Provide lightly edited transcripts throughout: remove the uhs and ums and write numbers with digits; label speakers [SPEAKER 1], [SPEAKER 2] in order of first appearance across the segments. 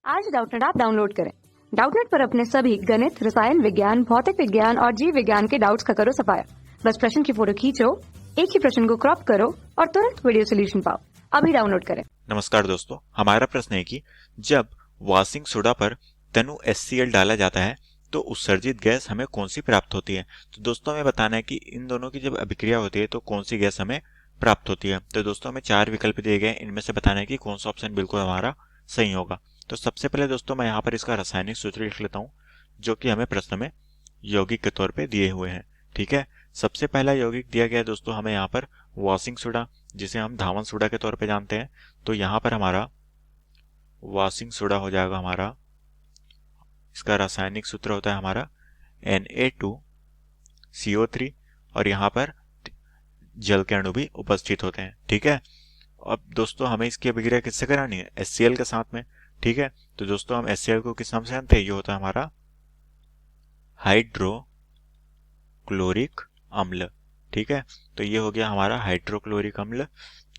[SPEAKER 1] आज Doubtnut app download करें। Doubtnut पर अपने सभी गणित, रसायन विज्ञान, भौतिक विज्ञान और जीव विज्ञान के डाउट्स का करो सफाया। बस प्रश्न की फोटो खींचो, एक ही प्रश्न को क्रॉप करो और तुरंत वीडियो सोल्यूशन पाओ। अभी डाउनलोड करें।
[SPEAKER 2] नमस्कार दोस्तों, हमारा प्रश्न है कि जब वॉशिंग सोडा पर तनु HCl डाला जाता है तो उत्सर्जित गैस हमें कौन सी प्राप्त होती है। तो दोस्तों हमें बताना है कि इन दोनों की जब अभिक्रिया होती है तो कौन सी गैस हमें प्राप्त होती है। तो दोस्तों हमें 4 विकल्प दिए गए, इनमें से बताना है कि कौन सा ऑप्शन बिल्कुल हमारा सही होगा। तो सबसे पहले दोस्तों मैं यहाँ पर इसका रासायनिक सूत्र लिख लेता हूँ, जो कि हमें प्रश्न में यौगिक के तौर पे दिए हुए हैं। ठीक है, सबसे पहला यौगिक दिया गया दोस्तों हमें यहाँ पर वॉशिंग सोडा, जिसे हम धावन सोडा के तौर पे जानते हैं। तो यहाँ पर हमारा वॉशिंग सोडा हो जाएगा हमारा, इसका रासायनिक सूत्र होता है हमारा Na2CO3 और यहाँ पर जल के अणु भी उपस्थित होते हैं। ठीक है, अब दोस्तों हमें इसकी अभिक्रिया किससे करानी है? HCl के साथ में। ठीक है, तो दोस्तों हम HCl को किस नाम से जानते हैं? ये होता है हमारा हाइड्रोक्लोरिक अम्ल। ठीक है, तो ये हो गया हमारा हाइड्रोक्लोरिक अम्ल,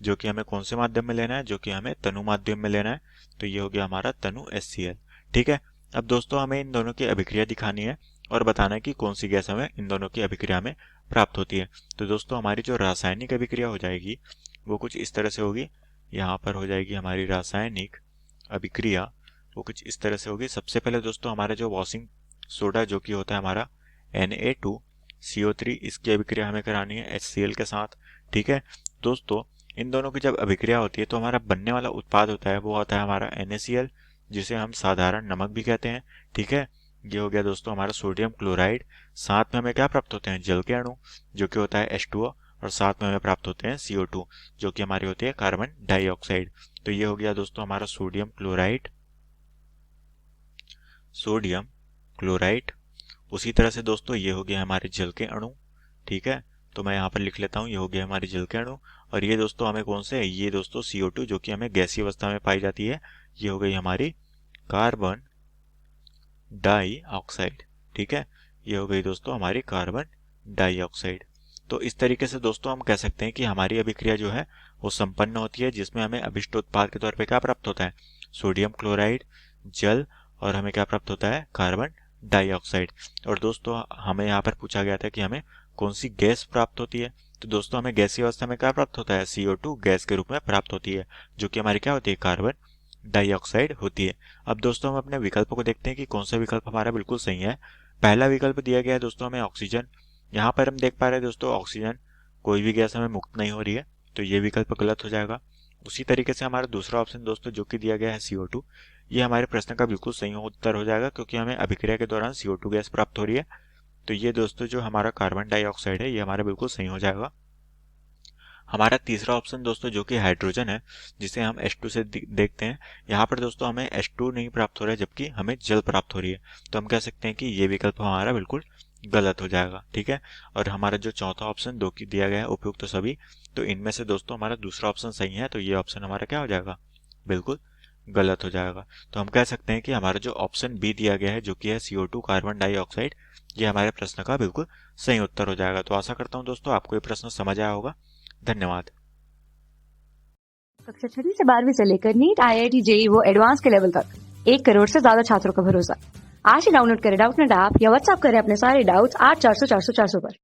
[SPEAKER 2] जो कि हमें कौन से माध्यम में लेना है? जो कि हमें तनु माध्यम में लेना है। तो ये हो गया हमारा तनु HCl। ठीक है, अब दोस्तों हमें इन दोनों की अभिक्रिया दिखानी है और बताना है कि कौन सी गैस हमें इन दोनों की अभिक्रिया में प्राप्त होती है। तो दोस्तों हमारी जो रासायनिक अभिक्रिया हो जाएगी वो कुछ इस तरह से होगी। यहाँ पर हो जाएगी हमारी रासायनिक अभिक्रिया, वो कुछ इस तरह से होगी। सबसे पहले दोस्तों हमारा जो वॉशिंग सोडा जो कि होता है हमारा Na2CO3, इसकी अभिक्रिया हमें करानी है HCl के साथ। ठीक है दोस्तों, इन दोनों की जब अभिक्रिया होती है तो हमारा बनने वाला उत्पाद होता है वो होता है हमारा NaCl, जिसे हम साधारण नमक भी कहते हैं। ठीक है, ये हो गया दोस्तों हमारा सोडियम क्लोराइड। साथ में हमें क्या प्राप्त होते हैं? जल के अणु, जो कि होता है H2O, और साथ में हमें प्राप्त होते हैं CO2, जो कि हमारी होती है कार्बन डाइऑक्साइड। तो ये हो गया दोस्तों हमारा सोडियम क्लोराइड। उसी तरह से दोस्तों ये हो गया हमारे जल के अणु। ठीक है, तो मैं यहाँ पर लिख लेता हूँ, ये हो गया हमारे जल के अणु। और ये दोस्तों हमें कौन से? ये दोस्तों CO2, जो कि हमें गैसीय अवस्था में पाई जाती है। ये हो गई हमारी कार्बन डाइऑक्साइड। ठीक है, ये हो गई दोस्तों हमारी कार्बन डाइऑक्साइड। तो इस तरीके से दोस्तों हम कह सकते हैं कि हमारी अभिक्रिया जो है वो संपन्न होती है, जिसमें हमें अभिष्ट उत्पाद के तौर पे क्या प्राप्त होता है? सोडियम क्लोराइड, जल, और हमें क्या प्राप्त होता है? Carbon dioxide. और दोस्तों हमें यहाँ पर पूछा गया था कि हमें कौन सी गैस प्राप्त होती है। तो दोस्तों हमें गैसीय अवस्था में क्या प्राप्त होता है? CO2 गैस के रूप में प्राप्त होती है, जो कि हमारी क्या होती है? कार्बन डाइऑक्साइड होती है। अब दोस्तों हम अपने विकल्पों को देखते हैं कि कौन सा विकल्प हमारा बिल्कुल सही है। पहला विकल्प दिया गया है दोस्तों हमें ऑक्सीजन। यहाँ पर हम देख पा रहे हैं दोस्तों ऑक्सीजन कोई भी गैस हमें मुक्त नहीं हो रही है, तो ये विकल्प गलत हो जाएगा। उसी तरीके से हमारा दूसरा ऑप्शन दोस्तों जो कि दिया गया है CO2, ये हमारे प्रश्न का बिल्कुल सही उत्तर हो जाएगा, क्योंकि हमें अभिक्रिया के दौरान CO2 गैस प्राप्त हो रही है। तो ये दोस्तों जो हमारा कार्बन डाइऑक्साइड है ये हमारा बिल्कुल सही हो जाएगा। हमारा तीसरा ऑप्शन दोस्तों जो कि हाइड्रोजन है, जिसे हम H2 से देखते हैं, यहाँ पर दोस्तों हमें H2 नहीं प्राप्त हो रहा है, जबकि हमें जल प्राप्त हो रही है। तो हम कह सकते हैं कि ये विकल्प हमारा बिल्कुल गलत हो जाएगा। ठीक है, और हमारा जो चौथा ऑप्शन दो की दिया गया है उपयुक्त तो सभी, तो इनमें से दोस्तों हमारा दूसरा ऑप्शन सही है, तो ये ऑप्शन हमारा क्या हो जाएगा? बिल्कुल गलत हो जाएगा। तो हम कह सकते हैं कि हमारा जो ऑप्शन बी दिया गया है जो कि है CO2 कार्बन डाइऑक्साइड, ये हमारे प्रश्न का बिल्कुल सही उत्तर हो जाएगा। तो आशा करता हूँ दोस्तों आपको ये प्रश्न समझ आया होगा। धन्यवाद।
[SPEAKER 1] कक्षा 6 से 12वीं से लेकर नीट, IIT, JEE वो एडवांस के लेवल तक 1 करोड़ से ज्यादा छात्रों का भरोसा। आज ही डाउनलोड करें डाउटनेट ऐप या व्हाट्सएप करें अपने सारे डाउट्स 8400 400 400 पर।